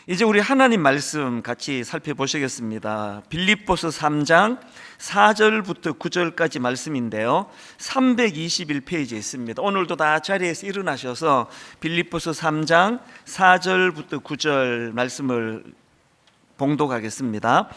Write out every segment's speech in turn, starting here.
이제 우리 하나님 말씀 같이 살펴보시겠습니다. 빌립보서 3장 4절부터 9절까지 말씀인데요, 321페이지에 있습니다. 오늘도 다 자리에서 일어나셔서 빌립보서 3장 4절부터 9절 말씀을 봉독하겠습니다.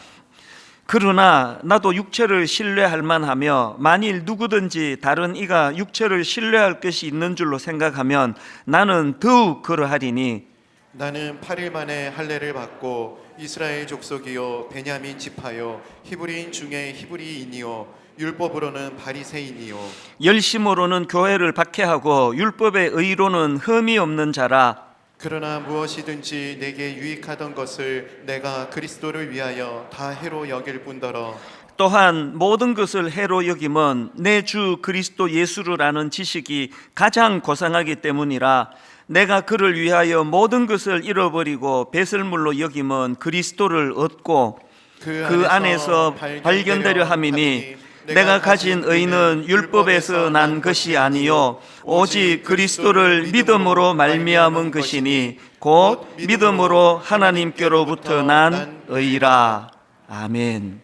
그러나 나도 육체를 신뢰할 만하며 만일 누구든지 다른 이가 육체를 신뢰할 것이 있는 줄로 생각하면 나는 더욱 그러하리니, 나는 8일 만에 할례를 받고 이스라엘 족속이요 베냐민 지파요 히브리인 중에 히브리인이요 율법으로는 바리새인이요 열심으로는 교회를 박해하고 율법의 의로는 흠이 없는 자라. 그러나 무엇이든지 내게 유익하던 것을 내가 그리스도를 위하여 다 해로 여길 뿐더러 또한 모든 것을 해로 여김은 내 주 그리스도 예수를 아는 지식이 가장 고상하기 때문이라. 내가 그를 위하여 모든 것을 잃어버리고 배설물로 여김은 그리스도를 얻고 그 안에서 발견되려 함이니, 내가 가진 의는 율법에서 난 것이 아니요 오직 그리스도를 믿음으로 말미암은 것이니 곧 믿음으로 하나님께로부터 난 의라. 아멘.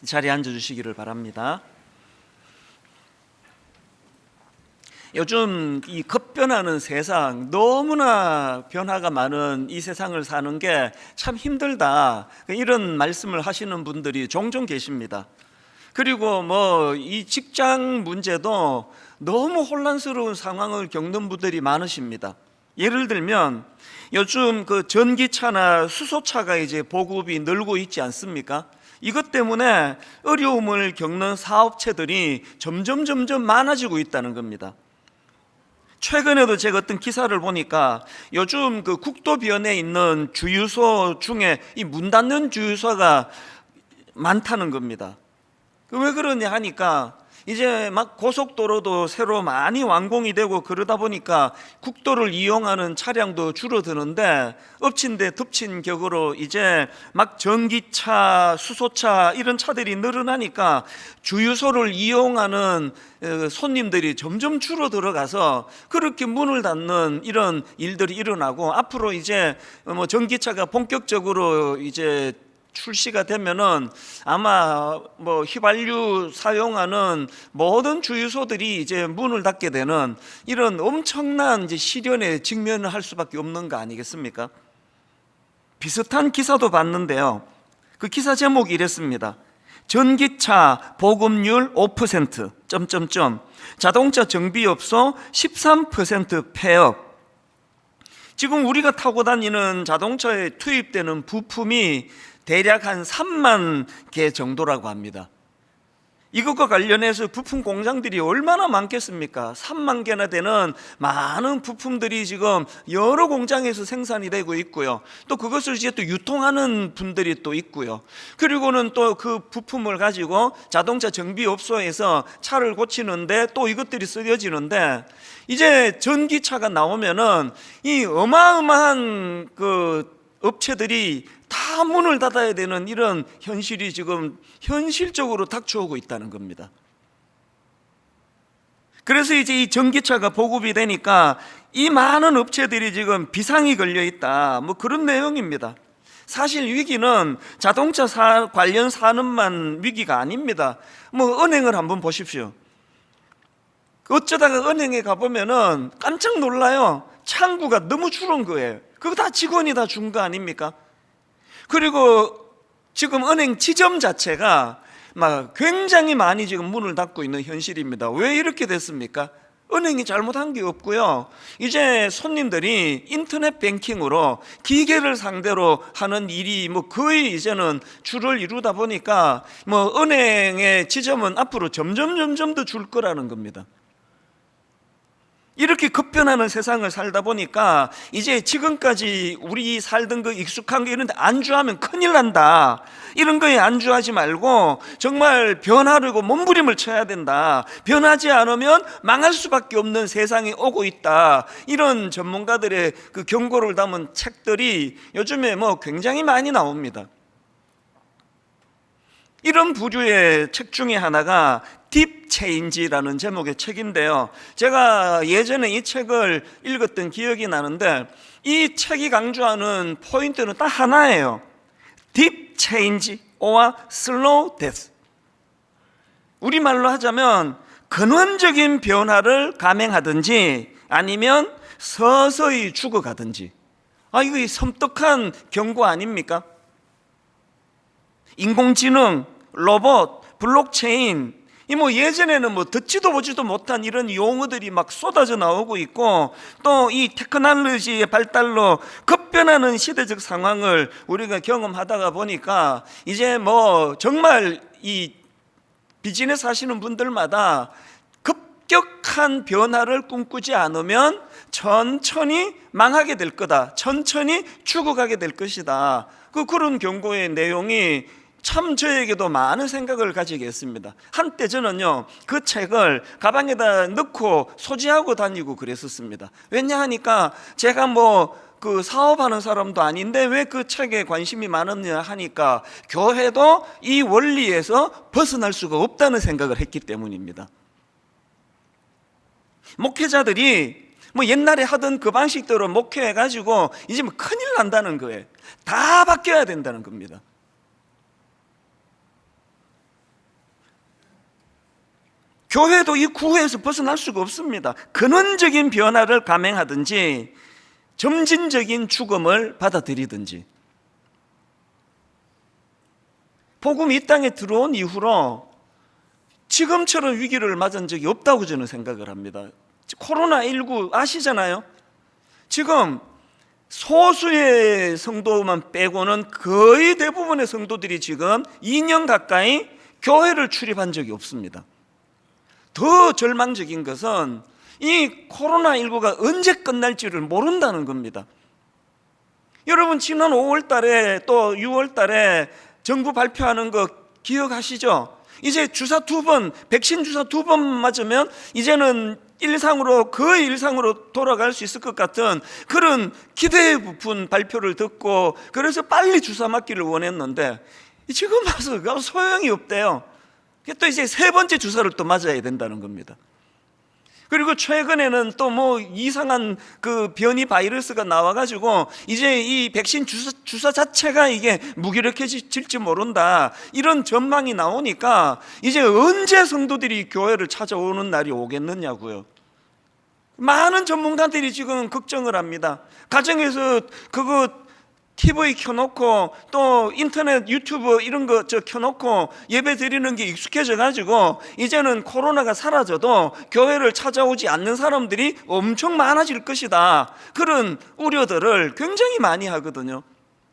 자리에 앉아주시기를 바랍니다. 요즘 이 급변하는 세상, 너무나 변화가 많은 이 세상을 사는 게 참 힘들다, 이런 말씀을 하시는 분들이 종종 계십니다. 그리고 이 직장 문제도 너무 혼란스러운 상황을 겪는 분들이 많으십니다. 예를 들면 요즘 그 전기차나 수소차가 이제 보급이 늘고 있지 않습니까? 이것 때문에 어려움을 겪는 사업체들이 점점 많아지고 있다는 겁니다. 최근에도 제가 어떤 기사를 보니까 요즘 그 국도변에 있는 주유소 중에 이 문 닫는 주유소가 많다는 겁니다. 왜 그러냐 하니까 이제 막 고속도로도 새로 많이 완공이 되고 그러다 보니까 국도를 이용하는 차량도 줄어드는데 엎친 데 덮친 격으로 이제 막 전기차, 수소차 이런 차들이 늘어나니까 주유소를 이용하는 손님들이 점점 줄어들어가서 그렇게 문을 닫는 이런 일들이 일어나고, 앞으로 이제 전기차가 본격적으로 이제 출시가 되면은 아마 휘발유 사용하는 모든 주유소들이 이제 문을 닫게 되는 이런 엄청난 이제 시련에 직면을 할 수밖에 없는 거 아니겠습니까? 비슷한 기사도 봤는데요, 그 기사 제목이 이랬습니다. 전기차 보급률 5%, 자동차 정비업소 13% 폐업. 지금 우리가 타고 다니는 자동차에 투입되는 부품이 대략 한 3만 개 정도라고 합니다. 이것과 관련해서 부품 공장들이 얼마나 많겠습니까? 3만 개나 되는 많은 부품들이 지금 여러 공장에서 생산이 되고 있고요. 또 그것을 이제 또 유통하는 분들이 또 있고요. 그리고는 또 그 부품을 가지고 자동차 정비업소에서 차를 고치는데 또 이것들이 쓰여지는데, 이제 전기차가 나오면은 이 어마어마한 그 업체들이 다 문을 닫아야 되는 이런 현실이 지금 현실적으로 닥쳐오고 있다는 겁니다. 그래서 이제 이 전기차가 보급이 되니까 이 많은 업체들이 지금 비상이 걸려 있다, 그런 내용입니다. 사실 위기는 자동차 관련 산업만 위기가 아닙니다. 은행을 한번 보십시오. 어쩌다가 은행에 가보면은 깜짝 놀라요. 창구가 너무 줄은 거예요. 그거 다 직원이 다 준 거 아닙니까? 그리고 지금 은행 지점 자체가 굉장히 많이 지금 문을 닫고 있는 현실입니다. 왜 이렇게 됐습니까? 은행이 잘못한 게 없고요, 이제 손님들이 인터넷 뱅킹으로 기계를 상대로 하는 일이 거의 이제는 주를 이루다 보니까 은행의 지점은 앞으로 점점 더 줄 거라는 겁니다. 이렇게 급변하는 세상을 살다 보니까 이제 지금까지 우리 살던 거 익숙한 거 이런 데 안주하면 큰일 난다, 이런 거에 안주하지 말고 정말 변하려고 몸부림을 쳐야 된다, 변하지 않으면 망할 수밖에 없는 세상이 오고 있다, 이런 전문가들의 그 경고를 담은 책들이 요즘에 굉장히 많이 나옵니다. 이런 부류의 책 중에 하나가 딥 체인지라는 제목의 책인데요, 제가 예전에 이 책을 읽었던 기억이 나는데, 이 책이 강조하는 포인트는 딱 하나예요. Deep change or slow death. 우리말로 하자면 근원적인 변화를 감행하든지 아니면 서서히 죽어가든지. 이거 섬뜩한 경고 아닙니까? 인공지능, 로봇, 블록체인, 예전에는 듣지도 보지도 못한 이런 용어들이 막 쏟아져 나오고 있고, 또 이 테크놀로지의 발달로 급변하는 시대적 상황을 우리가 경험하다가 보니까 이제 정말 이 비즈니스 하시는 분들마다 급격한 변화를 꿈꾸지 않으면 천천히 망하게 될 거다, 천천히 죽어가게 될 것이다. 그런 경고의 내용이 참 저에게도 많은 생각을 가지게 했습니다. 한때 저는요, 그 책을 가방에다 넣고 소지하고 다니고 그랬었습니다. 왜냐 하니까 제가 그 사업하는 사람도 아닌데 왜 그 책에 관심이 많았냐 하니까 교회도 이 원리에서 벗어날 수가 없다는 생각을 했기 때문입니다. 목회자들이 옛날에 하던 그 방식대로 목회해가지고 이제 큰일 난다는 거예요. 다 바뀌어야 된다는 겁니다. 교회도 이 구호에서 벗어날 수가 없습니다. 근원적인 변화를 감행하든지 점진적인 죽음을 받아들이든지. 복음이 이 땅에 들어온 이후로 지금처럼 위기를 맞은 적이 없다고 저는 생각을 합니다. 코로나19 아시잖아요. 지금 소수의 성도만 빼고는 거의 대부분의 성도들이 지금 2년 가까이 교회를 출입한 적이 없습니다. 더 절망적인 것은 이 코로나19가 언제 끝날지를 모른다는 겁니다. 여러분, 지난 5월 달에 또 6월 달에 정부 발표하는 거 기억하시죠? 이제 주사 2번, 백신 주사 2번 맞으면 이제는 거의 일상으로 돌아갈 수 있을 것 같은 그런 기대에 부푼 발표를 듣고, 그래서 빨리 주사 맞기를 원했는데 지금 와서 소용이 없대요. 또 이제 3번째 주사를 또 맞아야 된다는 겁니다. 그리고 최근에는 또 이상한 그 변이 바이러스가 나와가지고 이제 이 백신 주사 자체가 이게 무기력해질지 모른다, 이런 전망이 나오니까 이제 언제 성도들이 교회를 찾아오는 날이 오겠느냐고요. 많은 전문가들이 지금 걱정을 합니다. 가정에서 그거 TV 켜놓고 또 인터넷 유튜브 이런 거 켜놓고 예배 드리는 게 익숙해져 가지고 이제는 코로나가 사라져도 교회를 찾아오지 않는 사람들이 엄청 많아질 것이다, 그런 우려들을 굉장히 많이 하거든요.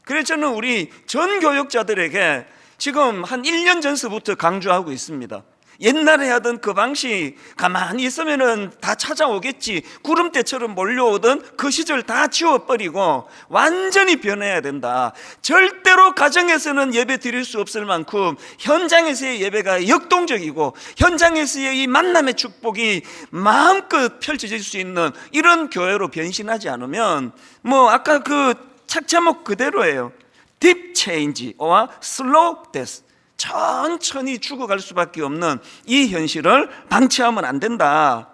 그래서 저는 우리 전 교역자들에게 지금 한 1년 전서부터 강조하고 있습니다. 옛날에 하던 그 방식 가만히 있으면은 다 찾아오겠지, 구름대처럼 몰려오던 그 시절 다 지워버리고 완전히 변해야 된다. 절대로 가정에서는 예배 드릴 수 없을 만큼 현장에서의 예배가 역동적이고 현장에서의 이 만남의 축복이 마음껏 펼쳐질 수 있는 이런 교회로 변신하지 않으면 아까 그 책 제목 그대로예요. Deep change or slow death. 천천히 죽어갈 수밖에 없는 이 현실을 방치하면 안 된다.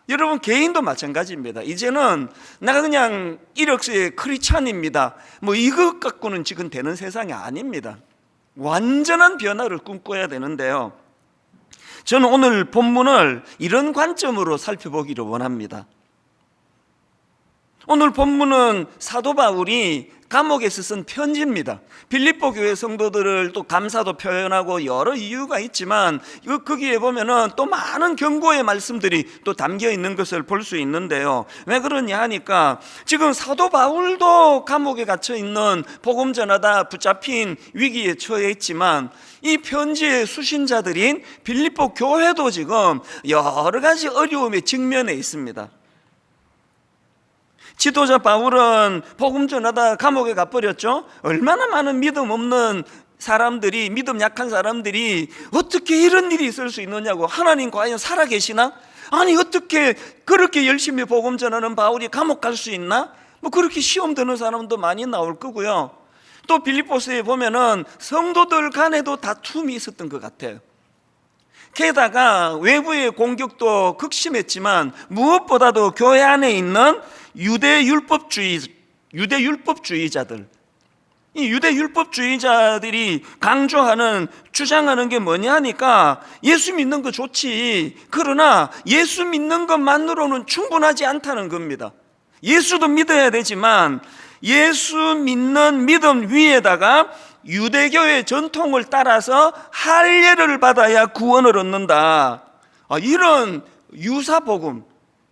여러분, 개인도 마찬가지입니다. 이제는 내가 그냥 이력서에 크리스찬입니다, 이것 갖고는 지금 되는 세상이 아닙니다. 완전한 변화를 꿈꿔야 되는데요, 저는 오늘 본문을 이런 관점으로 살펴보기를 원합니다. 오늘 본문은 사도 바울이 감옥에서 쓴 편지입니다. 빌립보 교회 성도들을 또 감사도 표현하고 여러 이유가 있지만 거기에 보면은 또 많은 경고의 말씀들이 또 담겨 있는 것을 볼 수 있는데요. 왜 그러냐 하니까 지금 사도 바울도 감옥에 갇혀 있는, 복음 전하다 붙잡힌 위기에 처해 있지만 이 편지의 수신자들인 빌립보 교회도 지금 여러 가지 어려움에 직면해 있습니다. 지도자 바울은 복음 전하다 감옥에 가버렸죠. 얼마나 많은 믿음 없는 사람들이, 믿음 약한 사람들이 어떻게 이런 일이 있을 수 있느냐고, 하나님 과연 살아계시나? 아니 어떻게 그렇게 열심히 복음 전하는 바울이 감옥 갈 수 있나? 그렇게 시험 드는 사람도 많이 나올 거고요. 또 빌립보서에 보면은 성도들 간에도 다툼이 있었던 것 같아요. 게다가 외부의 공격도 극심했지만 무엇보다도 교회 안에 있는 유대 율법주의 유대 율법주의자들, 이 유대 율법주의자들이 강조하는, 주장하는 게 뭐냐 하니까 예수 믿는 거 좋지, 그러나 예수 믿는 것만으로는 충분하지 않다는 겁니다. 예수도 믿어야 되지만 예수 믿는 믿음 위에다가 유대교의 전통을 따라서 할례를 받아야 구원을 얻는다. 이런 유사복음,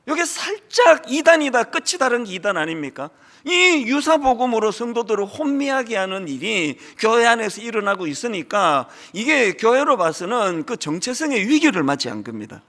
이게 살짝 이단이다, 끝이 다른 게 이단 아닙니까? 이 유사복음으로 성도들을 혼미하게 하는 일이 교회 안에서 일어나고 있으니까 이게 교회로 봐서는 그 정체성의 위기를 맞이한 겁니다.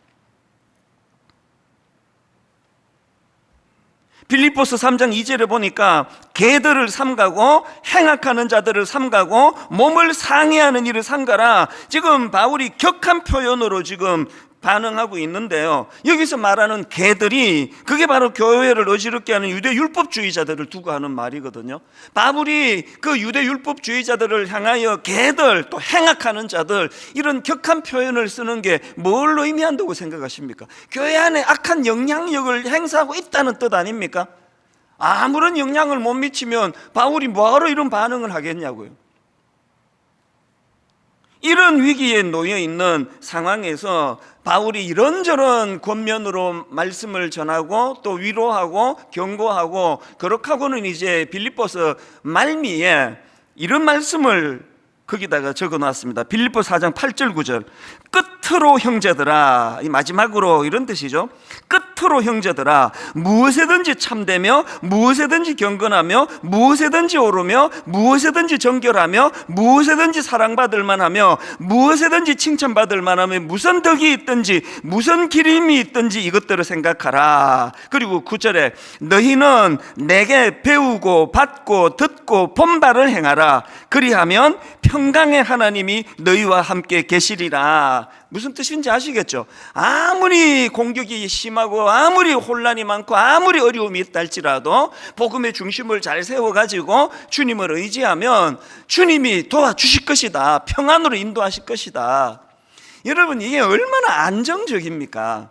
빌립보서 3장 2절에 보니까 개들을 삼가고 행악하는 자들을 삼가고 몸을 상해하는 일을 삼가라. 지금 바울이 격한 표현으로 지금 반응하고 있는데요, 여기서 말하는 개들이 그게 바로 교회를 어지럽게 하는 유대 율법주의자들을 두고 하는 말이거든요. 바울이 그 유대 율법주의자들을 향하여 개들, 또 행악하는 자들, 이런 격한 표현을 쓰는 게 뭘 의미한다고 생각하십니까? 교회 안에 악한 영향력을 행사하고 있다는 뜻 아닙니까? 아무런 영향을 못 미치면 바울이 뭐하러 이런 반응을 하겠냐고요. 이런 위기에 놓여 있는 상황에서 바울이 이런저런 권면으로 말씀을 전하고 또 위로하고 경고하고, 그렇게 하고는 이제 빌립보서 말미에 이런 말씀을 거기다가 적어놨습니다. 빌립보 4장 8절 9절, 끝으로 형제들아, 이 마지막으로 이런 뜻이죠. 끝으로 형제들아, 무엇에든지 참되며 무엇에든지 경건하며 무엇에든지 오르며 무엇에든지 정결하며 무엇에든지 사랑받을 만하며 무엇에든지 칭찬받을 만하며 무슨 덕이 있든지 무슨 기림이 있든지 이것들을 생각하라. 그리고 9절에 너희는 내게 배우고 받고 듣고 본 바를 행하라. 그리하면 평강의 하나님이 너희와 함께 계시리라. 무슨 뜻인지 아시겠죠? 아무리 공격이 심하고 아무리 혼란이 많고 아무리 어려움이 있다 할지라도 복음의 중심을 잘 세워가지고 주님을 의지하면 주님이 도와주실 것이다, 평안으로 인도하실 것이다. 여러분, 이게 얼마나 안정적입니까?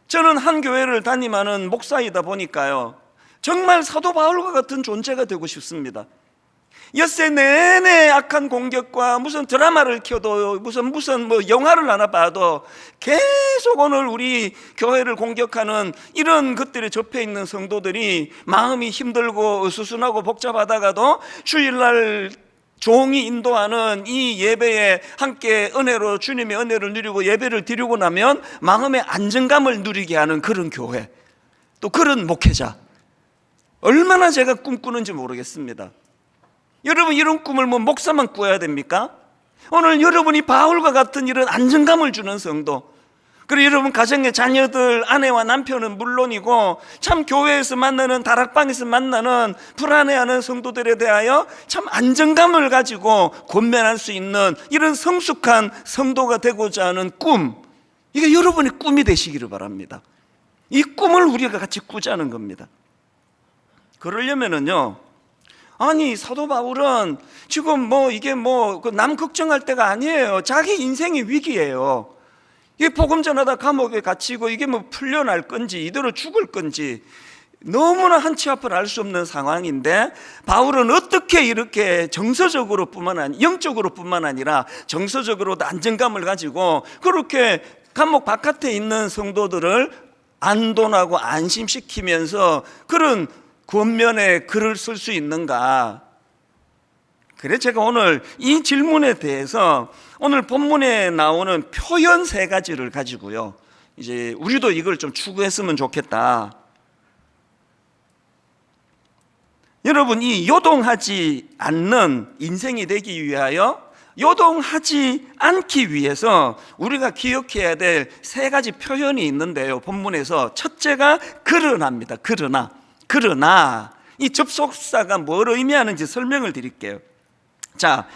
저는 한 교회를 담임하는 목사이다 보니까요, 정말 사도 바울과 같은 존재가 되고 싶습니다. 엿새 내내 악한 공격과 무슨 드라마를 켜도 무슨 영화를 하나 봐도 계속 오늘 우리 교회를 공격하는 이런 것들에 접해 있는 성도들이 마음이 힘들고 어수선하고 복잡하다가도 주일날 종이 인도하는 이 예배에 함께 은혜로 주님의 은혜를 누리고 예배를 드리고 나면 마음의 안정감을 누리게 하는 그런 교회, 또 그런 목회자, 얼마나 제가 꿈꾸는지 모르겠습니다. 여러분, 이런 꿈을 목사만 꾸어야 됩니까? 오늘 여러분이 바울과 같은 이런 안정감을 주는 성도, 그리고 여러분 가정의 자녀들, 아내와 남편은 물론이고 참 교회에서 만나는, 다락방에서 만나는 불안해하는 성도들에 대하여 참 안정감을 가지고 권면할 수 있는 이런 성숙한 성도가 되고자 하는 꿈, 이게 여러분의 꿈이 되시기를 바랍니다. 이 꿈을 우리가 같이 꾸자는 겁니다. 그러려면은요, 아니 사도 바울은 지금 이게 남 걱정할 때가 아니에요. 자기 인생의 위기예요. 이게 복음 전하다 감옥에 갇히고 이게 풀려날 건지 이대로 죽을 건지 너무나 한치 앞을 알 수 없는 상황인데, 바울은 어떻게 이렇게 정서적으로 뿐만 아니라 영적으로 뿐만 아니라 정서적으로도 안정감을 가지고 그렇게 감옥 바깥에 있는 성도들을 안돈하고 안심시키면서 그런 권면의 글을 쓸 수 있는가? 그래 제가 오늘 이 질문에 대해서 오늘 본문에 나오는 표현 3가지를 가지고요, 이제 우리도 이걸 좀 추구했으면 좋겠다. 여러분, 이 요동하지 않는 인생이 되기 위하여, 요동하지 않기 위해서 우리가 기억해야 될 3가지 표현이 있는데요, 본문에서 첫째가 그러나입니다. 그러나 이 접속사가 뭘 의미하는지 설명을 드릴게요. 자,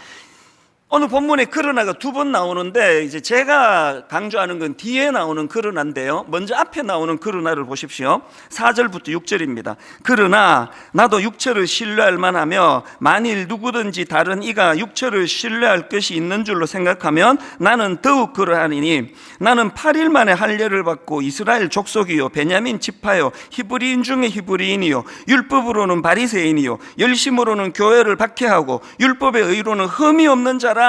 오늘 본문에 그러나가 두 번 나오는데 이제 제가 강조하는 건 뒤에 나오는 그러나인데요. 먼저 앞에 나오는 그러나를 보십시오. 4절부터 6절입니다. 그러나 나도 육체를 신뢰할 만하며 만일 누구든지 다른 이가 육체를 신뢰할 것이 있는 줄로 생각하면 나는 더욱 그러하니니 나는 8일 만에 할례를 받고 이스라엘 족속이요 베냐민 지파요 히브리인 중에 히브리인이요 율법으로는 바리새인이요 열심으로는 교회를 박해하고 율법의 의로는 흠이 없는 자라.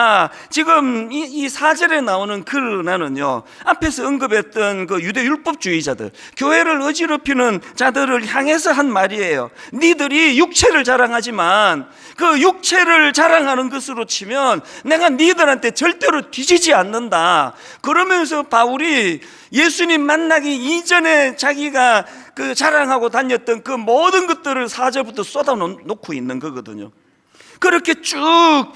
지금 이 4절에 나오는 그러나는요, 앞에서 언급했던 그 유대 율법주의자들, 교회를 어지럽히는 자들을 향해서 한 말이에요. 니들이 육체를 자랑하지만 그 육체를 자랑하는 것으로 치면 내가 니들한테 절대로 뒤지지 않는다. 그러면서 바울이 예수님 만나기 이전에 자기가 그 자랑하고 다녔던 그 모든 것들을 4절부터 쏟아놓고 있는 거거든요. 그렇게 쭉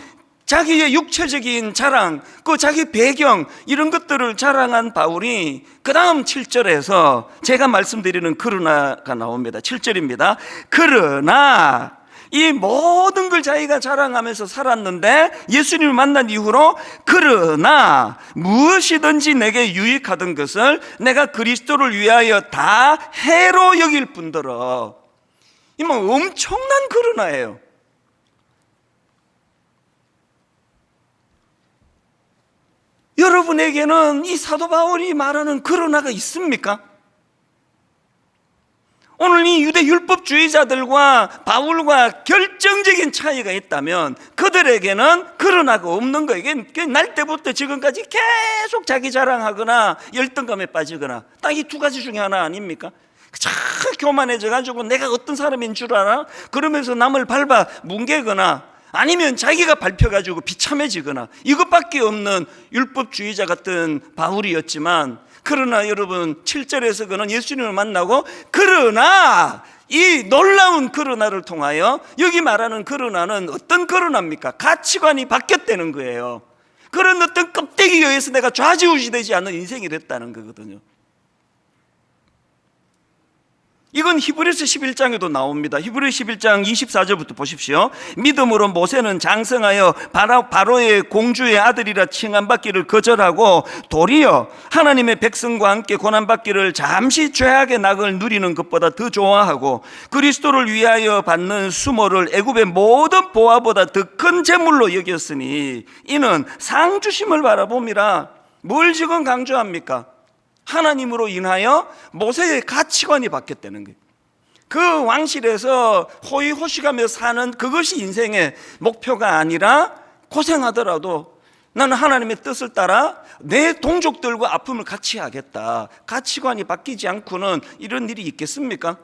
자기의 육체적인 자랑, 그 자기 배경 이런 것들을 자랑한 바울이 그 다음 7절에서 제가 말씀드리는 그러나가 나옵니다. 7절입니다. 그러나 이 모든 걸 자기가 자랑하면서 살았는데 예수님을 만난 이후로 그러나 무엇이든지 내게 유익하던 것을 내가 그리스도를 위하여 다 해로 여길 뿐더러, 이 뭐 엄청난 그러나예요. 여러분에게는 이 사도 바울이 말하는 그러나가 있습니까? 오늘 이 유대 율법주의자들과 바울과 결정적인 차이가 있다면 그들에게는 그러나가 없는 거예요. 이게 날 때부터 지금까지 계속 자기 자랑하거나 열등감에 빠지거나 딱 이 두 가지 중에 하나 아닙니까? 참 교만해져 가지고 내가 어떤 사람인 줄 알아? 그러면서 남을 밟아 뭉개거나 아니면 자기가 밟혀가지고 비참해지거나 이것밖에 없는 율법주의자 같은 바울이었지만, 그러나 여러분 7절에서 그는 예수님을 만나고 그러나 이 놀라운 그러나를 통하여 여기 말하는 그러나는 어떤 그러나입니까? 가치관이 바뀌었다는 거예요. 그런 어떤 껍데기에 의해서 내가 좌지우지 되지 않는 인생이 됐다는 거거든요. 이건 히브리서 11장에도 나옵니다. 히브리서 11장 24절부터 보십시오. 믿음으로 모세는 장성하여 바로의 공주의 아들이라 칭함받기를 거절하고 도리어 하나님의 백성과 함께 고난받기를 잠시 죄악의 낙을 누리는 것보다 더 좋아하고 그리스도를 위하여 받는 수모를 애굽의 모든 보화보다 더 큰 재물로 여겼으니 이는 상 주심을 바라봅니다. 뭘 지금 강조합니까? 하나님으로 인하여 모세의 가치관이 바뀌었다는 거예요. 그 왕실에서 호의호식하며 사는 그것이 인생의 목표가 아니라 고생하더라도 나는 하나님의 뜻을 따라 내 동족들과 아픔을 같이 하겠다. 가치관이 바뀌지 않고는 이런 일이 있겠습니까?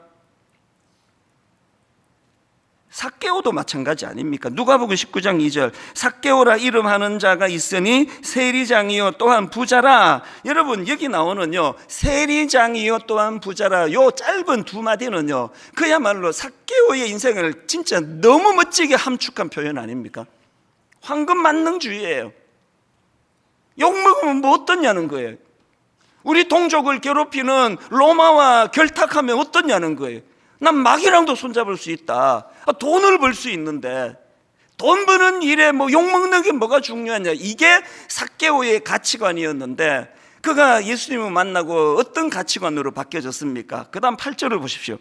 삭개오도 마찬가지 아닙니까? 누가복음 19장 2절 삭개오라 이름하는 자가 있으니 세리장이요 또한 부자라. 여러분 여기 나오는요 세리장이요 또한 부자라 요 짧은 두 마디는요 그야말로 삭개오의 인생을 진짜 너무 멋지게 함축한 표현 아닙니까? 황금만능주의예요. 욕먹으면 뭐 어떠냐는 거예요. 우리 동족을 괴롭히는 로마와 결탁하면 어떠냐는 거예요. 난 마귀랑도 손잡을 수 있다. 돈을 벌 수 있는데 돈 버는 일에 뭐 욕먹는 게 뭐가 중요하냐. 이게 삭개오의 가치관이었는데 그가 예수님을 만나고 어떤 가치관으로 바뀌어졌습니까? 그 다음 8절을 보십시오.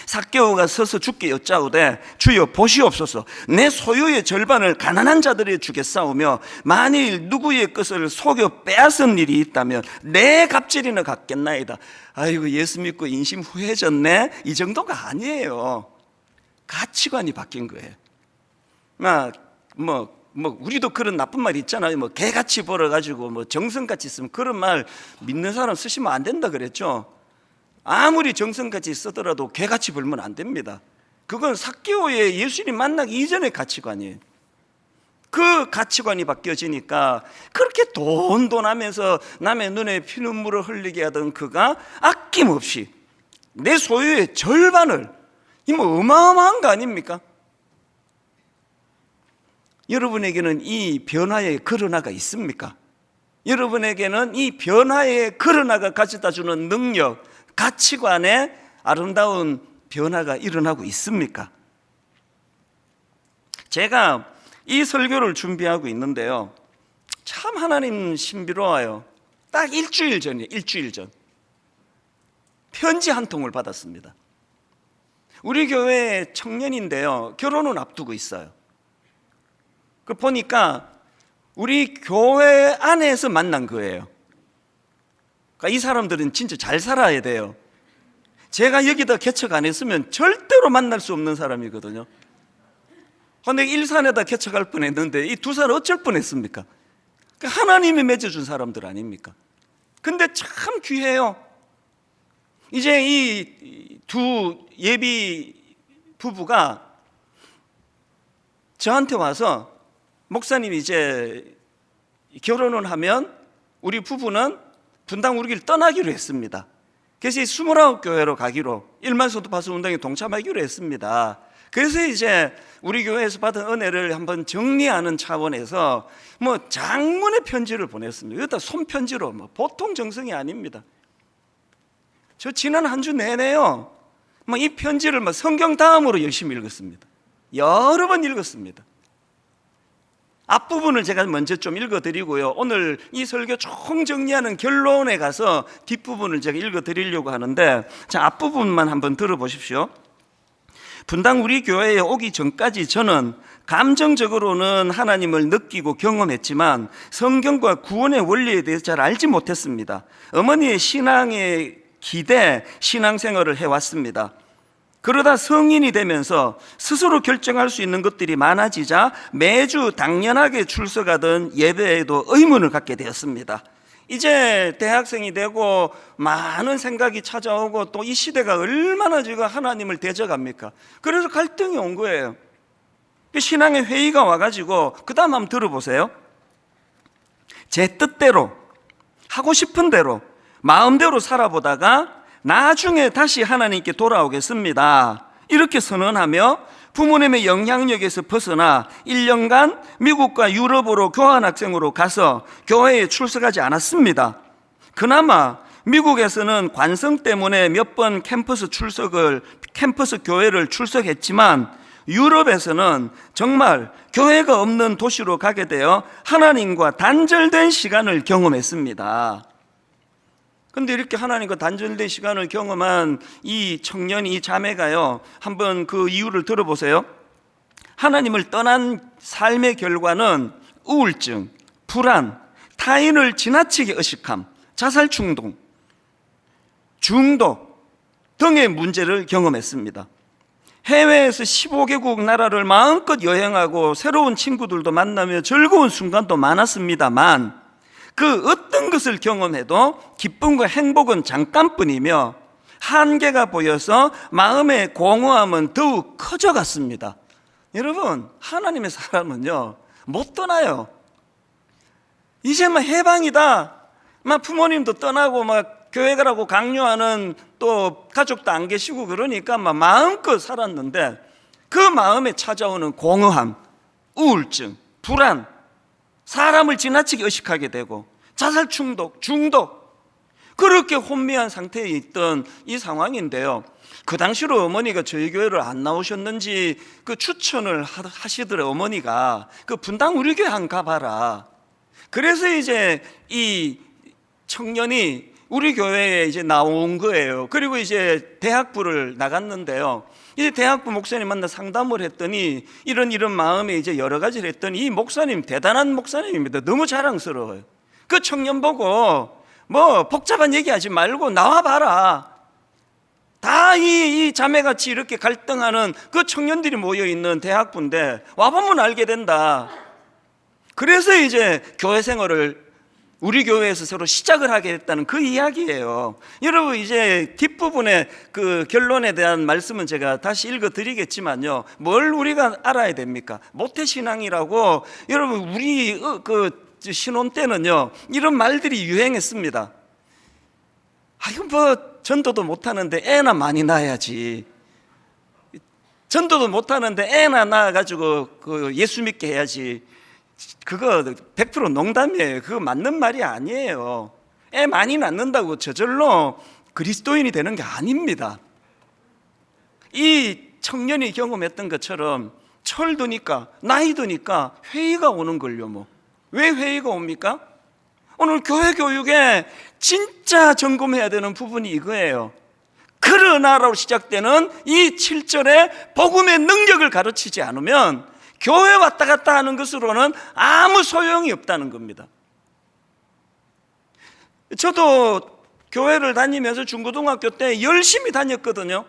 삭개오가 서서 주께 여짜오되 주여 보시옵소서 내 소유의 절반을 가난한 자들에게 주겠사오며 만일 누구의 것을 속여 빼앗은 일이 있다면 내 갑질이나 갚겠나이다. 아이고 예수 믿고 인심 후해졌네 이 정도가 아니에요. 가치관이 바뀐 거예요. 우리도 그런 나쁜 말 있잖아요. 뭐 개같이 벌어가지고 뭐 정성같이 쓰면 그런 말 믿는 사람 쓰시면 안 된다 그랬죠. 아무리 정성같이 쓰더라도 개같이 벌면 안 됩니다. 그건 삭개오의 예수님 만나기 이전의 가치관이에요. 그 가치관이 바뀌어지니까 그렇게 돈하면서 남의 눈에 피눈물을 흘리게 하던 그가 아낌없이 내 소유의 절반을, 이 뭐 어마어마한 거 아닙니까? 여러분에게는 이 변화의 그러나가 있습니까? 여러분에게는 이 변화의 그러나가 가져다 주는 능력, 가치관에 아름다운 변화가 일어나고 있습니까? 제가 이 설교를 준비하고 있는데요, 참 하나님 신비로워요. 딱 일주일 전이에요. 일주일 전 편지 한 통을 받았습니다. 우리 교회 청년인데요, 결혼을 앞두고 있어요. 그 보니까 우리 교회 안에서 만난 거예요. 그러니까 이 사람들은 진짜 잘 살아야 돼요. 제가 여기다 개척 안 했으면 절대로 만날 수 없는 사람이거든요. 근데 일산에다 개척할 뻔했는데 이 두 사람 어쩔 뻔했습니까? 그러니까 하나님이 맺어준 사람들 아닙니까? 근데 참 귀해요. 이제 이 두 예비 부부가 저한테 와서, 목사님 이제 결혼을 하면 우리 부부는 분당 우리 길 떠나기로 했습니다. 그래서 29교회로 가기로, 일만소도 파수 운동에 동참하기로 했습니다. 그래서 이제 우리 교회에서 받은 은혜를 한번 정리하는 차원에서 뭐 장문의 편지를 보냈습니다. 이것도 손편지로, 뭐 보통 정성이 아닙니다. 저 지난 한 주 내내요, 뭐 이 편지를 뭐 성경 다음으로 열심히 읽었습니다. 여러 번 읽었습니다. 앞부분을 제가 먼저 좀 읽어드리고요, 오늘 이 설교 총 정리하는 결론에 가서 뒷부분을 제가 읽어드리려고 하는데, 자, 앞부분만 한번 들어보십시오. 분당 우리 교회에 오기 전까지 저는 감정적으로는 하나님을 느끼고 경험했지만 성경과 구원의 원리에 대해서 잘 알지 못했습니다. 어머니의 신앙에 기대 신앙생활을 해왔습니다. 그러다 성인이 되면서 스스로 결정할 수 있는 것들이 많아지자 매주 당연하게 출석하던 예배에도 의문을 갖게 되었습니다. 이제 대학생이 되고 많은 생각이 찾아오고 또 이 시대가 얼마나 지금 하나님을 대적합니까? 그래서 갈등이 온 거예요. 신앙의 회의가 와가지고 그 다음 한번 들어보세요. 제 뜻대로, 하고 싶은 대로, 마음대로 살아보다가 나중에 다시 하나님께 돌아오겠습니다, 이렇게 선언하며 부모님의 영향력에서 벗어나 1년간 미국과 유럽으로 교환학생으로 가서 교회에 출석하지 않았습니다. 그나마 미국에서는 관성 때문에 몇 번 캠퍼스 교회를 출석했지만 유럽에서는 정말 교회가 없는 도시로 가게 되어 하나님과 단절된 시간을 경험했습니다. 근데 이렇게 하나님과 단절된 시간을 경험한 이 청년이, 이 자매가요, 한번 그 이유를 들어보세요. 하나님을 떠난 삶의 결과는 우울증, 불안, 타인을 지나치게 의식함, 자살 충동, 중독 등의 문제를 경험했습니다. 해외에서 15개국 나라를 마음껏 여행하고 새로운 친구들도 만나며 즐거운 순간도 많았습니다만 그 어떤 것을 경험해도 기쁨과 행복은 잠깐뿐이며 한계가 보여서 마음의 공허함은 더욱 커져갔습니다. 여러분, 하나님의 사람은요 못 떠나요. 이제 막 해방이다, 막 부모님도 떠나고 막 교회 가라고 강요하는 또 가족도 안 계시고 그러니까 막 마음껏 살았는데 그 마음에 찾아오는 공허함, 우울증, 불안, 사람을 지나치게 의식하게 되고 자살 충동, 중독, 그렇게 혼미한 상태에 있던 이 상황인데요, 그 당시로 어머니가 저희 교회를 안 나오셨는지 그 추천을 하시더래요. 어머니가 그 분당 우리 교회 한 가봐라. 그래서 이제 이 청년이 우리 교회에 이제 나온 거예요. 그리고 이제 대학부를 나갔는데요, 이제 대학부 목사님 만나 상담을 했더니 이런 마음에 이제 여러 가지를 했더니 이 목사님 대단한 목사님입니다. 너무 자랑스러워요. 그 청년 보고 뭐 복잡한 얘기하지 말고 나와봐라. 다 이 자매같이 이렇게 갈등하는 그 청년들이 모여있는 대학부인데 와보면 알게 된다. 그래서 이제 교회 생활을 우리 교회에서 새로 시작을 하게 됐다는 그 이야기예요. 여러분, 이제 뒷부분에 그 결론에 대한 말씀은 제가 다시 읽어드리겠지만요, 뭘 우리가 알아야 됩니까? 모태신앙이라고, 여러분 우리 그 신혼 때는요 이런 말들이 유행했습니다. 이거 뭐 전도도 못하는데 애나 많이 낳아야지, 전도도 못하는데 애나 낳아가지고 그 예수 믿게 해야지. 그거 100% 농담이에요. 그거 맞는 말이 아니에요. 애 많이 낳는다고 저절로 그리스도인이 되는 게 아닙니다. 이 청년이 경험했던 것처럼 철 드니까, 나이 드니까 회의가 오는 걸요. 뭐 왜 회의가 옵니까? 오늘 교회 교육에 진짜 점검해야 되는 부분이 이거예요. 그러나라고 시작되는 이 7절에 복음의 능력을 가르치지 않으면 교회 왔다 갔다 하는 것으로는 아무 소용이 없다는 겁니다. 저도 교회를 다니면서 중고등학교 때 열심히 다녔거든요.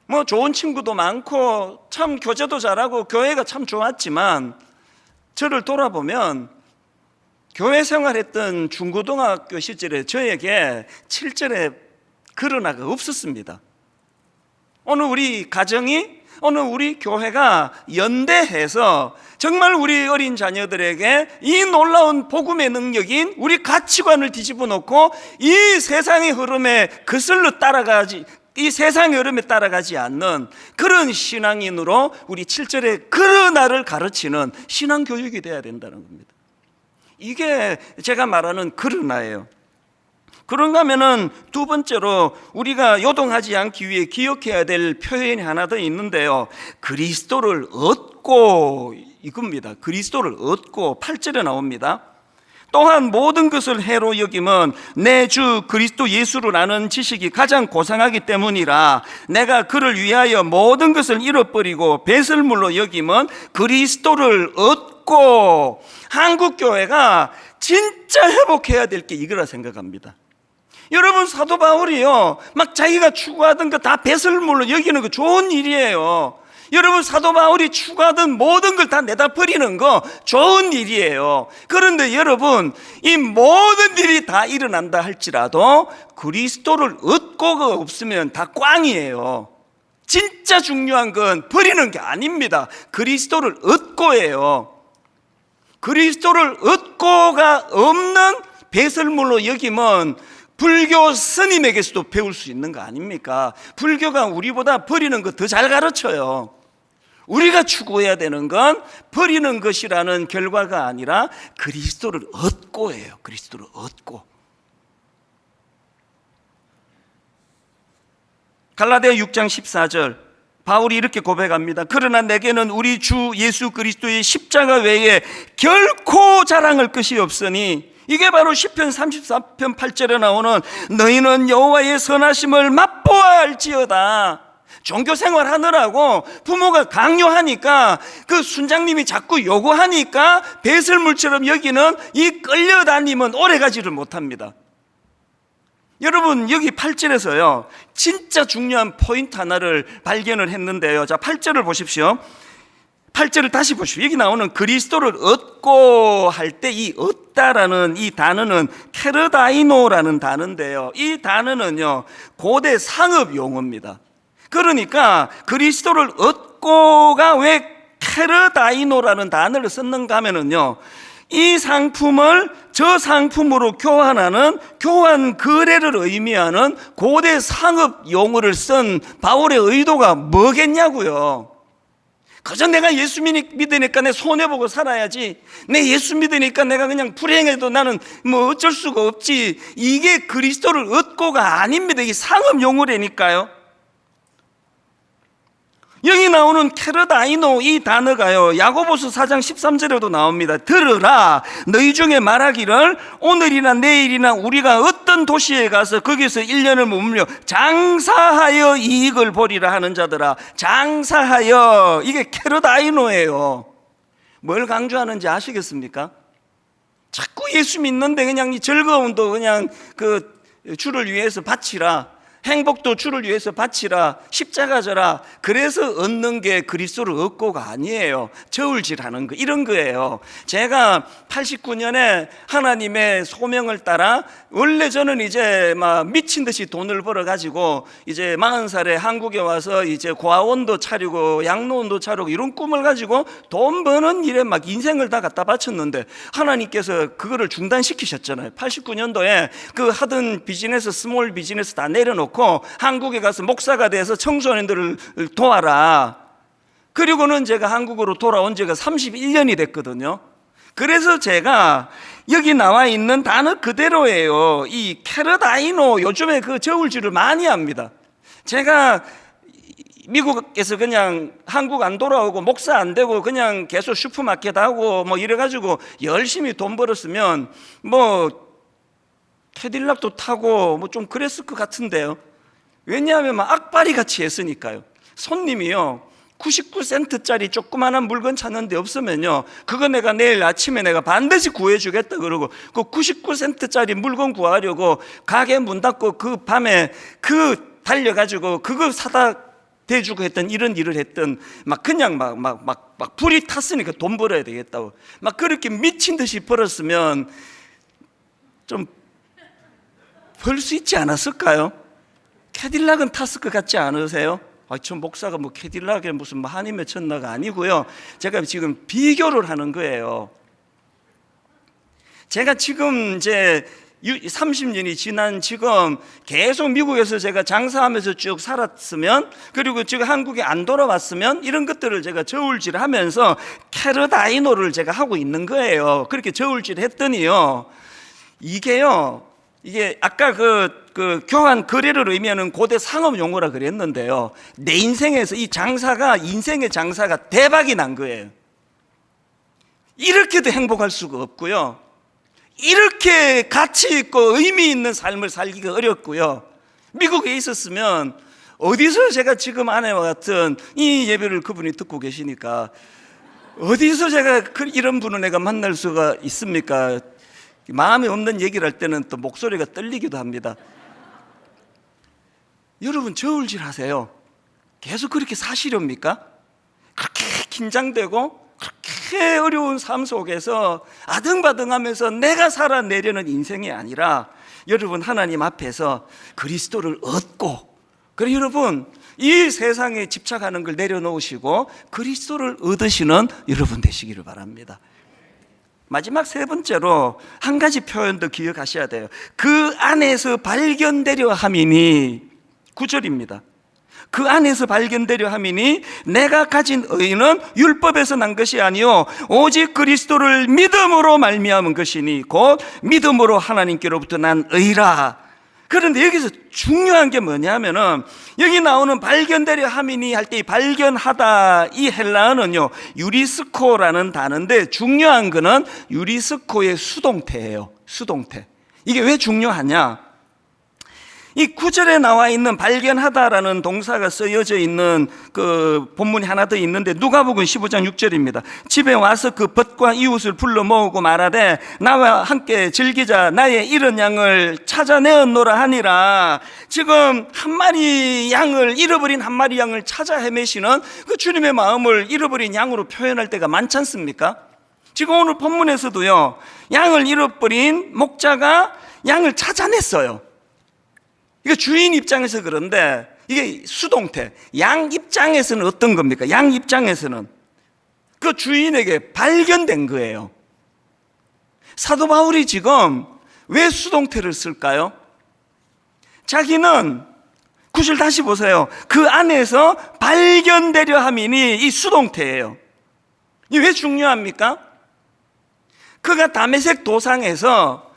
뭐 좋은 친구도 많고 참 교제도 잘하고 교회가 참 좋았지만, 저를 돌아보면 교회 생활했던 중고등학교 시절에 저에게 7절에 그러나가 없었습니다. 오늘 우리 가정이, 오늘 우리 교회가 연대해서 정말 우리 어린 자녀들에게 이 놀라운 복음의 능력인 우리 가치관을 뒤집어 놓고 이 세상의 흐름에 거슬러 따라가지, 이 세상의 흐름에 따라가지 않는 그런 신앙인으로 우리 7절에 그러나를 가르치는 신앙교육이 돼야 된다는 겁니다. 이게 제가 말하는 그러나예요. 그런가 하면은 두 번째로 우리가 요동하지 않기 위해 기억해야 될 표현이 하나 더 있는데요. 그리스도를 얻고, 이겁니다. 그리스도를 얻고 8절에 나옵니다. 또한 모든 것을 해로 여김은 내 주 그리스도 예수를 아는 지식이 가장 고상하기 때문이라. 내가 그를 위하여 모든 것을 잃어버리고 배설물로 여김은 그리스도를 얻고. 한국교회가 진짜 회복해야 될 게 이거라 생각합니다. 여러분, 사도 바울이요, 막 자기가 추구하던 거 다 배설물로 여기는 거 좋은 일이에요. 여러분, 사도 바울이 추구하던 모든 걸 다 내다 버리는 거 좋은 일이에요. 그런데 여러분, 이 모든 일이 다 일어난다 할지라도 그리스도를 얻고가 없으면 다 꽝이에요. 진짜 중요한 건 버리는 게 아닙니다. 그리스도를 얻고예요. 그리스도를 얻고가 없는 배설물로 여기면 불교 스님에게서도 배울 수 있는 거 아닙니까? 불교가 우리보다 버리는 거 더 잘 가르쳐요. 우리가 추구해야 되는 건 버리는 것이라는 결과가 아니라 그리스도를 얻고예요. 그리스도를 얻고. 갈라디아 6장 14절 바울이 이렇게 고백합니다. 그러나 내게는 우리 주 예수 그리스도의 십자가 외에 결코 자랑할 것이 없으니, 이게 바로 시편 34편 8절에 나오는 너희는 여호와의 선하심을 맛보아야 할지어다. 종교생활 하느라고 부모가 강요하니까, 그 순장님이 자꾸 요구하니까 배설물처럼 여기는 이 끌려다니면 오래가지를 못합니다. 여러분, 여기 8절에서요 진짜 중요한 포인트 하나를 발견을 했는데요. 자, 8절을 보십시오. 8절을 다시 보십시오. 여기 나오는 그리스도를 얻고 할 때 이 얻다라는 이 단어는 케르다이노라는 단어인데요, 이 단어는요 고대 상업 용어입니다. 그러니까 그리스도를 얻고가 왜 케르다이노라는 단어를 썼는가 하면은요, 이 상품을 저 상품으로 교환하는 교환 거래를 의미하는 고대 상업 용어를 쓴 바울의 의도가 뭐겠냐고요. 그저 내가 예수 믿으니까 내 손해보고 살아야지, 내 예수 믿으니까 내가 그냥 불행해도 나는 뭐 어쩔 수가 없지, 이게 그리스도를 얻고가 아닙니다. 이게 상업 용어라니까요. 여기 나오는 케르다이노 이 단어가요 야고보서 4장 13절에도 나옵니다. 들으라, 너희 중에 말하기를 오늘이나 내일이나 우리가 어떤 도시에 가서 거기서 1년을 머물며 장사하여 이익을 보리라 하는 자들아. 장사하여, 이게 케르다이노예요. 뭘 강조하는지 아시겠습니까? 자꾸 예수 믿는데 그냥 이 즐거움도 그냥 그 주를 위해서 바치라, 행복도 주를 위해서 바치라, 십자가 져라, 그래서 얻는 게 그리스도를 얻고가 아니에요. 저울질하는 거, 이런 거예요. 제가 89년에 하나님의 소명을 따라, 원래 저는 이제 막 미친 듯이 돈을 벌어가지고 이제 40살에 한국에 와서 이제 고아원도 차리고 양로원도 차리고 이런 꿈을 가지고 돈 버는 일에 막 인생을 다 갖다 바쳤는데 하나님께서 그거를 중단시키셨잖아요. 89년도에 그 하던 비즈니스, 스몰 비즈니스 다 내려놓고 한국에 가서 목사가 돼서 청소년들을 도와라. 그리고는 제가 한국으로 돌아온 지가 31년이 됐거든요. 그래서 제가 여기 나와 있는 단어 그대로예요. 이 케르다이노, 요즘에 그 저울질을 많이 합니다. 제가 미국에서 그냥 한국 안 돌아오고 목사 안 되고 그냥 계속 슈퍼마켓 하고 뭐 이래가지고 열심히 돈 벌었으면 뭐 캐딜락도 타고 뭐 좀 그랬을 것 같은데요. 왜냐하면 막 악바리 같이 했으니까요. 손님이요 99센트짜리 조그마한 물건 찾는데 없으면요, 그거 내가 내일 아침에 내가 반드시 구해주겠다 그러고 그 99센트짜리 물건 구하려고 가게 문 닫고 그 밤에 그 달려가지고 그거 사다 대주고 했던 이런 일을 했던 막 그냥 막 불이 탔으니까 돈 벌어야 되겠다고 막 그렇게 미친 듯이 벌었으면 좀 벌 수 있지 않았을까요? 캐딜락은 탔을 것 같지 않으세요? 저 목사가 뭐 캐딜락에 무슨 뭐 한이 맺혔나가 아니고요. 제가 지금 비교를 하는 거예요. 제가 지금 이제 30년이 지난 지금 계속 미국에서 제가 장사하면서 쭉 살았으면, 그리고 지금 한국에 안 돌아왔으면 이런 것들을 제가 저울질하면서 캐러다이노를 제가 하고 있는 거예요. 그렇게 저울질 했더니요, 이게 아까 그 교환 거래를 의미하는 고대 상업 용어라 그랬는데요, 내 인생에서 이 장사가, 인생의 장사가 대박이 난 거예요. 이렇게도 행복할 수가 없고요, 이렇게 가치 있고 의미 있는 삶을 살기가 어렵고요. 미국에 있었으면 어디서 제가 지금 아내와 같은 이 예배를 그분이 듣고 계시니까 어디서 제가 이런 분을 내가 만날 수가 있습니까? 마음에 없는 얘기를 할 때는 또 목소리가 떨리기도 합니다. 여러분 저울질 하세요. 계속 그렇게 사시렵니까? 그렇게 긴장되고 그렇게 어려운 삶 속에서 아등바등하면서 내가 살아내려는 인생이 아니라 여러분 하나님 앞에서 그리스도를 얻고, 그래 여러분 이 세상에 집착하는 걸 내려놓으시고 그리스도를 얻으시는 여러분 되시기를 바랍니다. 마지막 세 번째로 한 가지 표현도 기억하셔야 돼요. 그 안에서 발견되려 함이니, 9절입니다. 그 안에서 발견되려 함이니 내가 가진 의는 율법에서 난 것이 아니요 오직 그리스도를 믿음으로 말미암은 것이니 곧 믿음으로 하나님께로부터 난 의라. 그런데 여기서 중요한 게 뭐냐면은 여기 나오는 발견되려 함이니 할 때 이 발견하다, 이 헬라어는요 유리스코라는 단어인데, 중요한 거는 유리스코의 수동태예요. 수동태. 이게 왜 중요하냐? 이 9절에 나와 있는 발견하다라는 동사가 쓰여져 있는 그 본문이 하나 더 있는데, 누가복음 15장 6절입니다. 집에 와서 그 벗과 이웃을 불러 모으고 말하되 나와 함께 즐기자, 나의 잃은 양을 찾아내었노라 하니라. 지금 한 마리 양을, 잃어버린 한 마리 양을 찾아 헤매시는 그 주님의 마음을 잃어버린 양으로 표현할 때가 많지 않습니까? 지금 오늘 본문에서도요, 양을 잃어버린 목자가 양을 찾아냈어요. 이게 주인 입장에서 그런데 이게 수동태, 양 입장에서는 어떤 겁니까? 양 입장에서는 그 주인에게 발견된 거예요. 사도 바울이 지금 왜 수동태를 쓸까요? 자기는 9절 다시 보세요. 그 안에서 발견되려 함이니, 이 수동태예요. 이게 왜 중요합니까? 그가 다메섹 도상에서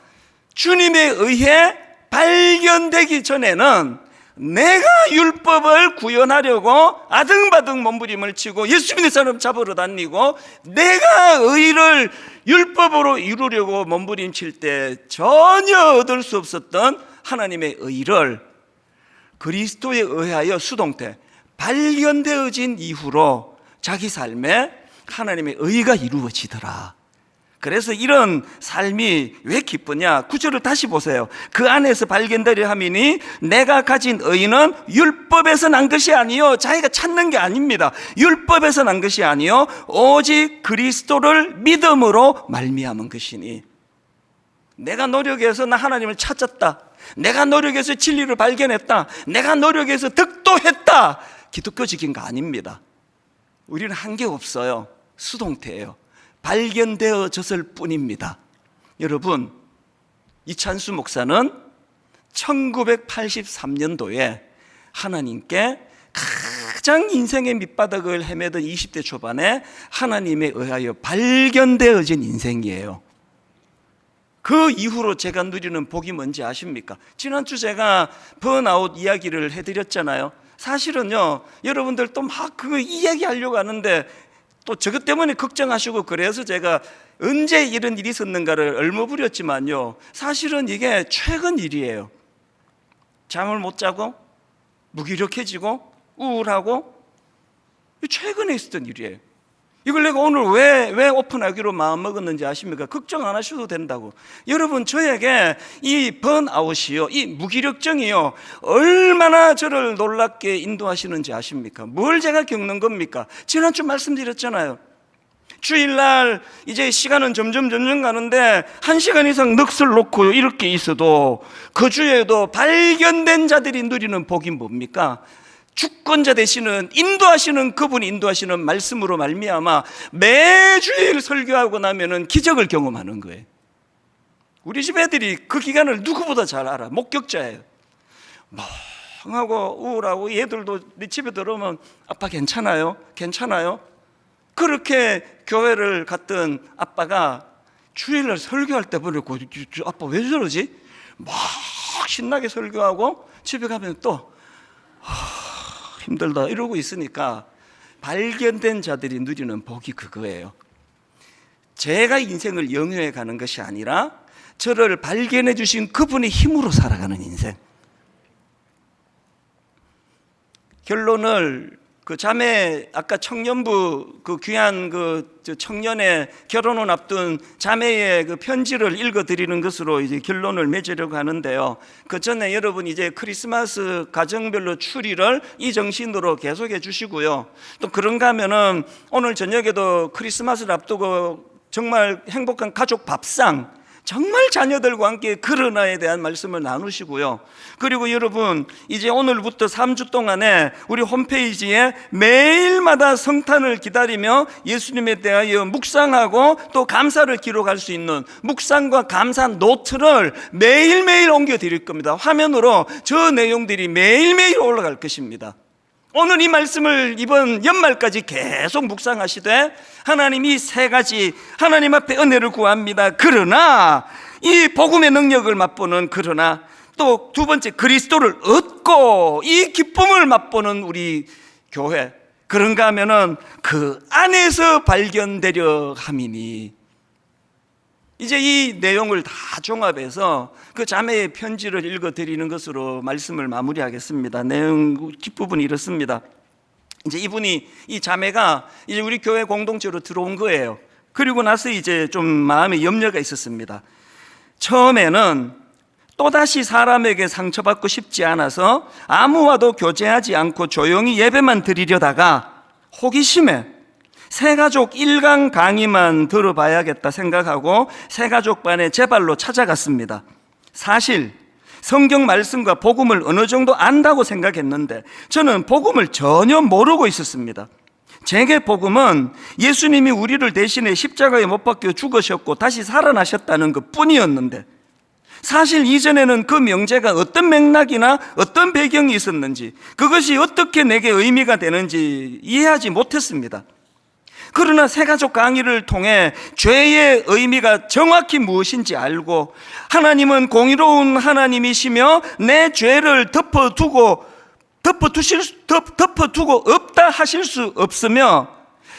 주님에 의해 발견되기 전에는 내가 율법을 구현하려고 아등바등 몸부림을 치고 예수 믿는 사람 잡으러 다니고 내가 의를 율법으로 이루려고 몸부림칠 때 전혀 얻을 수 없었던 하나님의 의를 그리스도에 의하여 수동태 발견되어진 이후로 자기 삶에 하나님의 의가 이루어지더라. 그래서 이런 삶이 왜 기쁘냐? 9절을 다시 보세요. 그 안에서 발견되려 함이니 내가 가진 의는 율법에서 난 것이 아니요, 자기가 찾는 게 아닙니다. 율법에서 난 것이 아니요 오직 그리스도를 믿음으로 말미암은 것이니, 내가 노력해서 나 하나님을 찾았다, 내가 노력해서 진리를 발견했다, 내가 노력해서 득도했다, 기독교적인 거 아닙니다. 우리는 한 게 없어요. 수동태예요. 발견되어졌을 뿐입니다. 여러분, 이찬수 목사는 1983년도에 하나님께 가장 인생의 밑바닥을 헤매던 20대 초반에 하나님에 의하여 발견되어진 인생이에요. 그 이후로 제가 누리는 복이 뭔지 아십니까? 지난주 제가 번아웃 이야기를 해드렸잖아요. 사실은요, 여러분들 또 막 그거 이야기하려고 하는데 또 저것 때문에 걱정하시고 그래서 제가 언제 이런 일이 있었는가를 얼머부렸지만요, 사실은 이게 최근 일이에요. 잠을 못 자고 무기력해지고 우울하고 최근에 있었던 일이에요. 이걸 내가 오늘 왜 오픈하기로 마음먹었는지 아십니까? 걱정 안 하셔도 된다고. 여러분, 저에게 이 번아웃이요, 이 무기력증이요, 얼마나 저를 놀랍게 인도하시는지 아십니까? 뭘 제가 겪는 겁니까? 지난주 말씀드렸잖아요. 주일날 이제 시간은 점점 가는데 1시간 이상 넋을 놓고 이렇게 있어도 그 주에도 발견된 자들이 누리는 복이 뭡니까? 주권자 되시는, 인도하시는 그분이 인도하시는 말씀으로 말미암아 매주일 설교하고 나면은 기적을 경험하는 거예요. 우리 집 애들이 그 기간을 누구보다 잘 알아. 목격자예요. 멍하고 우울하고 얘들도 네 집에 들어오면 아빠 괜찮아요? 괜찮아요? 그렇게 교회를 갔던 아빠가 주일날 설교할 때 보니까 아빠 왜 저러지? 막 신나게 설교하고 집에 가면 또 힘들다 이러고 있으니까 발견된 자들이 누리는 복이 그거예요. 제가 인생을 영위해 가는 것이 아니라 저를 발견해 주신 그분의 힘으로 살아가는 인생. 결론을 그 자매, 아까 청년부 그 귀한 그 청년의 결혼을 앞둔 자매의 그 편지를 읽어드리는 것으로 이제 결론을 맺으려고 하는데요. 그 전에 여러분 이제 크리스마스 가정별로 추리를 이 정신으로 계속해 주시고요. 또 그런가 하면은 오늘 저녁에도 크리스마스를 앞두고 정말 행복한 가족 밥상, 정말 자녀들과 함께 그러나에 대한 말씀을 나누시고요. 그리고 여러분 이제 오늘부터 3주 동안에 우리 홈페이지에 매일마다 성탄을 기다리며 예수님에 대하여 묵상하고 또 감사를 기록할 수 있는 묵상과 감사 노트를 매일매일 옮겨 드릴 겁니다. 화면으로 저 내용들이 매일매일 올라갈 것입니다. 오늘 이 말씀을 이번 연말까지 계속 묵상하시되 하나님이 3가지 하나님 앞에 은혜를 구합니다. 그러나 이 복음의 능력을 맛보는, 그러나 또 2번째 그리스도를 얻고 이 기쁨을 맛보는 우리 교회, 그런가 하면은 그 안에서 발견되려 함이니. 이제 이 내용을 다 종합해서 그 자매의 편지를 읽어드리는 것으로 말씀을 마무리하겠습니다. 내용 뒷부분이 이렇습니다. 이제 이분이, 이 자매가 이제 우리 교회 공동체로 들어온 거예요. 그리고 나서 이제 좀 마음에 염려가 있었습니다. 처음에는 또다시 사람에게 상처받고 싶지 않아서 아무와도 교제하지 않고 조용히 예배만 드리려다가 호기심에 새가족 1강 강의만 들어봐야겠다 생각하고 새가족반에 제 발로 찾아갔습니다. 사실 성경 말씀과 복음을 어느 정도 안다고 생각했는데 저는 복음을 전혀 모르고 있었습니다. 제게 복음은 예수님이 우리를 대신해 십자가에 못 박혀 죽으셨고 다시 살아나셨다는 것 뿐이었는데, 사실 이전에는 그 명제가 어떤 맥락이나 어떤 배경이 있었는지, 그것이 어떻게 내게 의미가 되는지 이해하지 못했습니다. 그러나 새가족 강의를 통해 죄의 의미가 정확히 무엇인지 알고, 하나님은 공의로운 하나님이시며 내 죄를 덮어두고 없다 하실 수 없으며,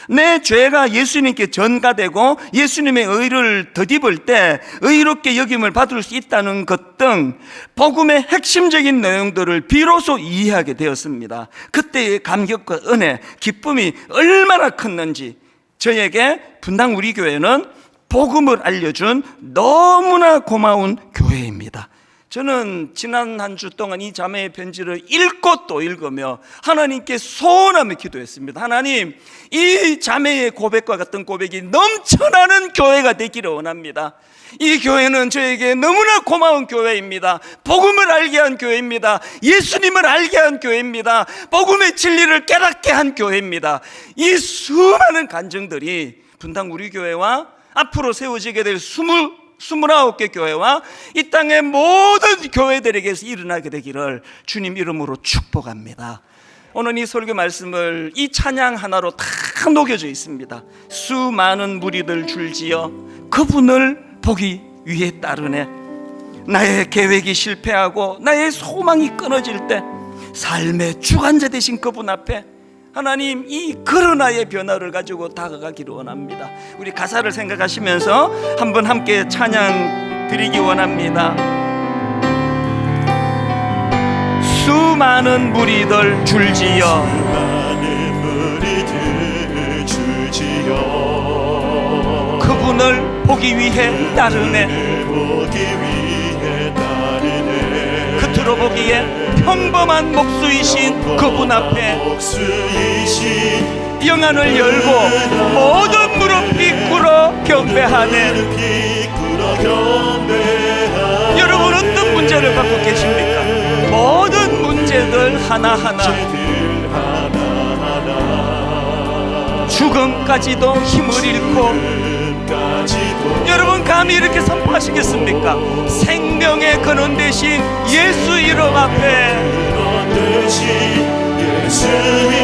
내 죄가 예수님께 전가되고 예수님의 의를 덧입을 때 의롭게 여김을 받을 수 있다는 것 등 복음의 핵심적인 내용들을 비로소 이해하게 되었습니다. 그때의 감격과 은혜, 기쁨이 얼마나 컸는지, 저에게 분당 우리 교회는 복음을 알려준 너무나 고마운 교회입니다. 저는 지난 한 주 동안 이 자매의 편지를 읽고 또 읽으며 하나님께 소원하며 기도했습니다. 하나님, 이 자매의 고백과 같은 고백이 넘쳐나는 교회가 되기를 원합니다. 이 교회는 저에게 너무나 고마운 교회입니다. 복음을 알게 한 교회입니다. 예수님을 알게 한 교회입니다. 복음의 진리를 깨닫게 한 교회입니다. 이 수많은 간증들이 분당 우리 교회와 앞으로 세워지게 될 29개 교회와 이 땅의 모든 교회들에게서 일어나게 되기를 주님 이름으로 축복합니다. 오늘 이 설교 말씀을 이 찬양 하나로 다 녹여져 있습니다. 수많은 무리들 줄지어 그분을 보기 위해 따르네. 나의 계획이 실패하고 나의 소망이 끊어질 때 삶의 주관자 되신 그분 앞에 하나님 이 그러나의 변화를 가지고 다가가기를 원합니다. 우리 가사를 생각하시면서 한번 함께 찬양 드리기 원합니다. 수많은 무리들 줄지어 많은 무리들 줄지어 그분을 보기 위해 따르네. 보기 위해 따르네. 겉으로 보기에 평범한 목수이신 그분 앞에 목수이신 영안을 열고 모든 무릎이 꿇어 경배하네. 여러분 어떤 문제를 갖고 계십니까? 모든 문제들 하나하나 죽음까지도 힘을 잃고 여러분 감히 이렇게 선포하시겠습니까? 생명의 근원 되신 예수 이름 앞에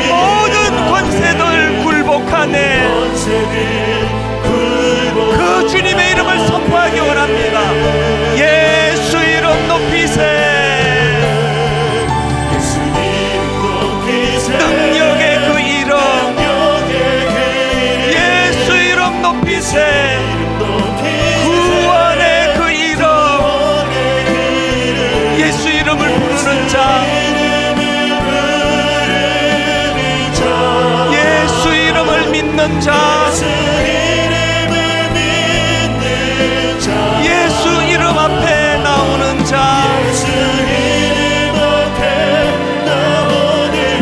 모든 권세들 굴복하네. 그 주님의 이름을 선포하기 원합니다. 예수 이름 높이세. 능력의 그 이름 예수 이름 높이세. 구원의 그 이름 예수 이름을 부르는 자 예수 이름을 믿는 자 예수 이름 앞에 나오는 자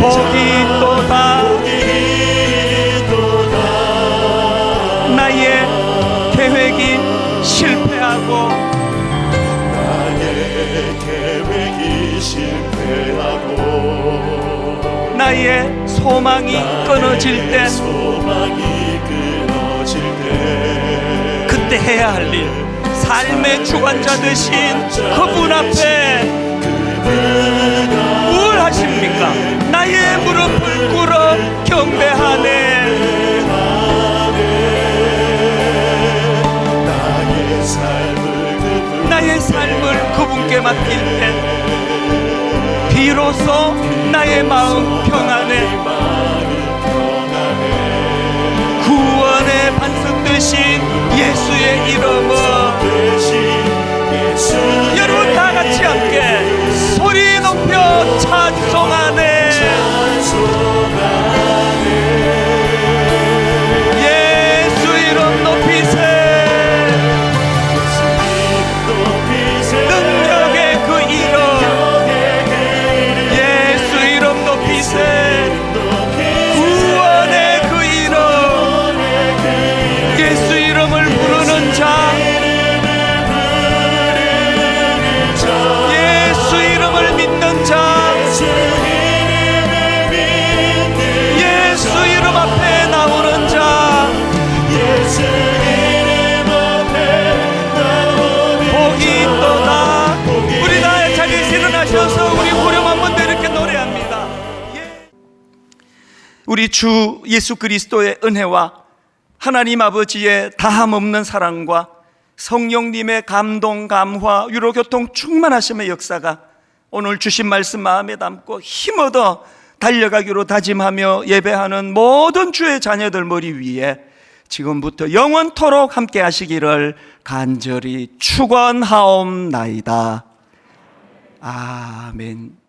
복이 있도다. 나의 계획이 실패하고 나의 소망이 끊어질 때 그때 해야 할 일 삶의 주관자 되신 그분 앞에 뭘 하십니까? 나의 무릎을 꿇어 경배하네. 나의 삶을 그분께 맡길 때 비로소 나의 마음 평안해. 구원의 반석 되신 예수의 이름은 여러분 다 같이 함께 소리 높여 찬송하네. 예수 이름 높이세. 능력의 그 이름 예수 이름 높이세. 구원의 그 이름 예수 이름을 부르는 자 예수 이름을 믿는 자 예수 이름 앞에 나오는 자 복이 있도다. 우리 나의 자리에서 일어나셔서 우리 후렴 한번 더 이렇게 노래합니다. 우리 주 예수 그리스도의 은혜와 하나님 아버지의 다함없는 사랑과 성령님의 감동, 감화, 위로, 교통, 충만하심의 역사가 오늘 주신 말씀 마음에 담고 힘얻어 달려가기로 다짐하며 예배하는 모든 주의 자녀들 머리 위에 지금부터 영원토록 함께 하시기를 간절히 축원하옵나이다. 아멘.